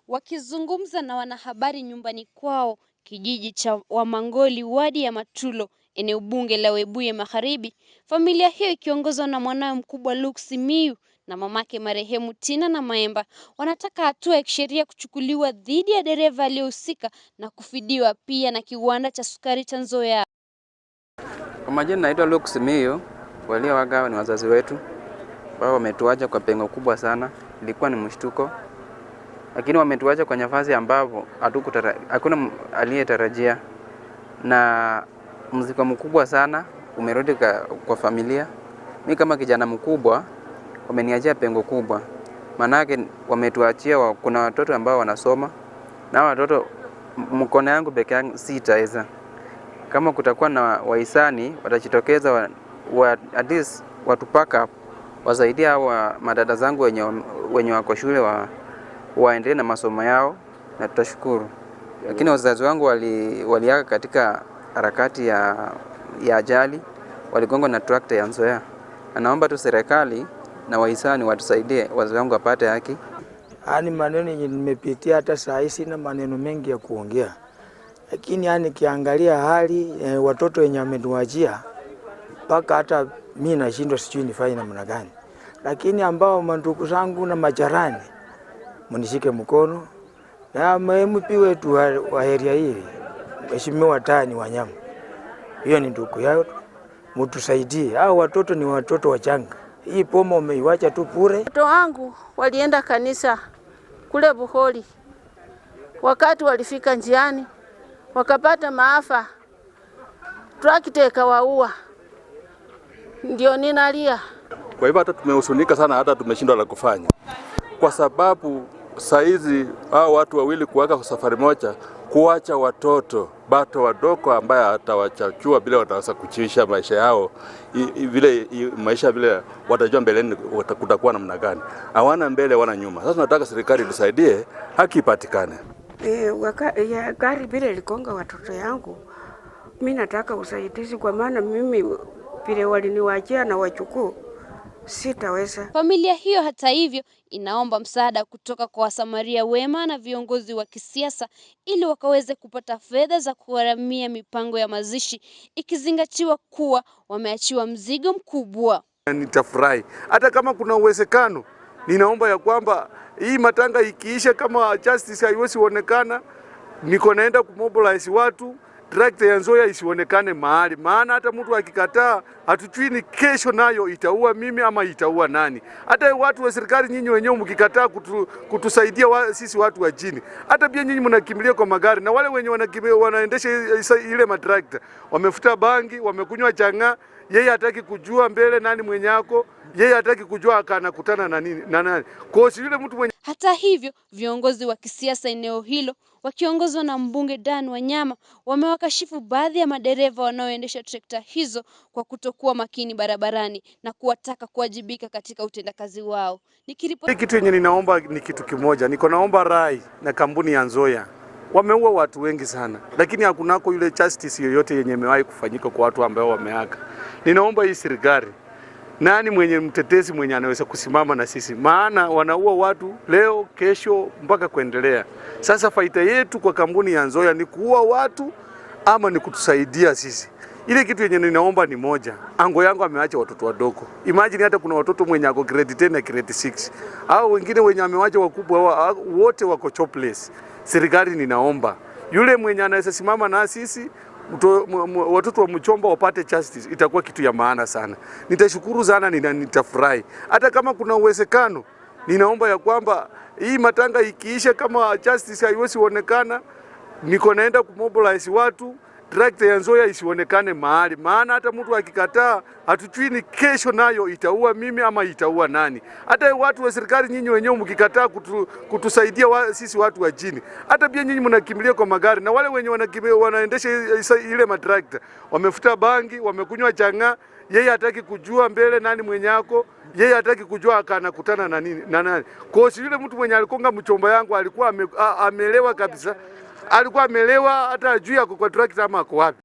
Wakizungumza na wanahabari nyumbani kwao kijiji cha Wamangoli, wadi ya Matulo, eneo bunge la Webuye Magharibi, familia hiyo ikiongozwa na mwanawe mkubwa Luke Simiyu na mamake marehemu Tina na Maemba wanataka hatua ya kisheria kuchukuliwa dhidi ya dereva aliyehusika na kufidiwa pia na kiwanda cha sukari cha Nzoia. Kwa majina naitwa Luke Simiyu, walioaga ni wazazi wetu ambao wametuacha kwa pengo kubwa sana. Ilikuwa ni mshtuko, lakini wametuacha kwa nafasi ambapo hakuna aliyetarajia, na mzigo mkubwa sana umerudi kwa familia. Mimi kama kijana mkubwa wameniachia pengo kubwa, manake wametuachia kuna watoto ambao wanasoma, na watoto mkono yangu peke yangu sitaweza. Kama kutakuwa na wahisani watajitokeza at least watupaka wasaidia hawa madada zangu wenye wako shule waendelee na masomo yao, na tutashukuru. Lakini wazazi wangu waliaga katika harakati ya ajali, waligongwa na trakta ya Nzoia. Naomba tu serikali na wahisani watusaidie wazazi wangu wapate haki. Ani maneno yenye nimepitia hata saa hii sina maneno mengi ya kuongea. Lakini kiangalia hali watoto wenye wameniwajia mpaka hata mimi nashindwa sijui nifanye namna gani. Lakini ambao mandugu zangu na majirani mnishike mkono na MP wetu wa area hii Mheshimiwa Tani Wanyama, hiyo ni ndugu yao, mtusaidie. Hao watoto ni watoto wachanga, hii poma umeiacha tu bure. Watoto wangu walienda kanisa kule Buholi, wakati walifika njiani wakapata maafa, trakta ikawaua, ndio ninalia. Kwa hivyo hata tumehusunika sana, hata tumeshindwa la kufanya, kwa sababu saizi hao watu wawili kuwaka safari moja, kuacha watoto bato wadogo ambaye atawachachua bila wataweza kuchisha maisha yao vile maisha vile watajua mbeleni kutakuwa namna gani. Hawana mbele wana nyuma. Sasa tunataka serikali tusaidie haki ipatikane. Gari vile likonga watoto yangu, mimi nataka usaidizi, kwa maana mimi vile waliniwachia na wachukuu sitaweza. Familia hiyo hata hivyo inaomba msaada kutoka kwa wasamaria wema na viongozi wa kisiasa ili wakaweze kupata fedha za kugharamia mipango ya mazishi, ikizingatiwa kuwa wameachiwa mzigo mkubwa. Nitafurahi hata kama kuna uwezekano, ninaomba ya kwamba hii matanga ikiisha, kama justice haiwezi kuonekana, niko naenda kumobilize watu, trakta ya Nzoia isionekane mahali, maana hata mtu akikataa hatujui ni kesho nayo itaua mimi ama itaua nani. Hata watu wa serikali nyinyi wenyewe mkikataa kutusaidia sisi watu wa chini, hata pia nyinyi mnakimbilia kwa magari, na wale wenye wanaendesha ile matrakta wamefuta bangi, wamekunywa changa. Yeye hataki kujua mbele nani mwenyako, yeye hataki kujua akanakutana na nini na nani. Kwa hiyo yule mtu mwenye. Hata hivyo viongozi wa kisiasa eneo hilo wakiongozwa na mbunge Dan Wanyama wamewakashifu baadhi ya madereva wanaoendesha trekta hizo kwa kutokuwa makini barabarani na kuwataka kuwajibika katika utendakazi wao. Kitu yenye ninaomba ni kitu kimoja, niko naomba rai na kampuni ya Nzoia. Wameua watu wengi sana, lakini hakunako yule justice yoyote yenye imewahi kufanyika kwa watu ambao wameaga. Ninaomba hii serikali, nani mwenye mtetezi mwenye anaweza kusimama na sisi, maana wanaua watu leo, kesho mpaka kuendelea. Sasa faida yetu kwa kampuni ya Nzoia ni kuua watu ama ni kutusaidia sisi? Ile kitu yenye ninaomba ni moja, ango yangu ameacha watoto wadogo. Imagine hata kuna watoto mwenye ako grade 10 na grade 6. Hao wengine wenye amewacha wakubwa wote wako jobless. Serikali ninaomba yule mwenye anaweza simama na sisi, watoto wa Mchomba wapate justice, itakuwa kitu ya maana sana. Nitashukuru sana, nitafurahi. Hata kama kuna uwezekano, ninaomba ya kwamba hii matanga ikiisha, kama justice haiwezi kuonekana, niko naenda kumobilize watu, trakta ya Nzoia isionekane mahali, maana hata mtu akikataa hatujui ni kesho nayo itaua mimi ama itaua nani. Hata watu wa serikali nyinyi wenyewe mkikataa kutusaidia sisi watu wa chini, hata pia nyinyi mnakimbilia kwa magari, na wale wenye wanaendesha ile matrakta wamefuta bangi, wamekunywa changa. Yeye hataki kujua mbele nani mwenyako, yeye hataki kujua akanakutana na nini na nani. Kwa hiyo yule mtu mwenye alikonga Mchomba yangu alikuwa amelewa kabisa. Alikuwa amelewa, hata ajui ako kwa trakta ama ako wapi.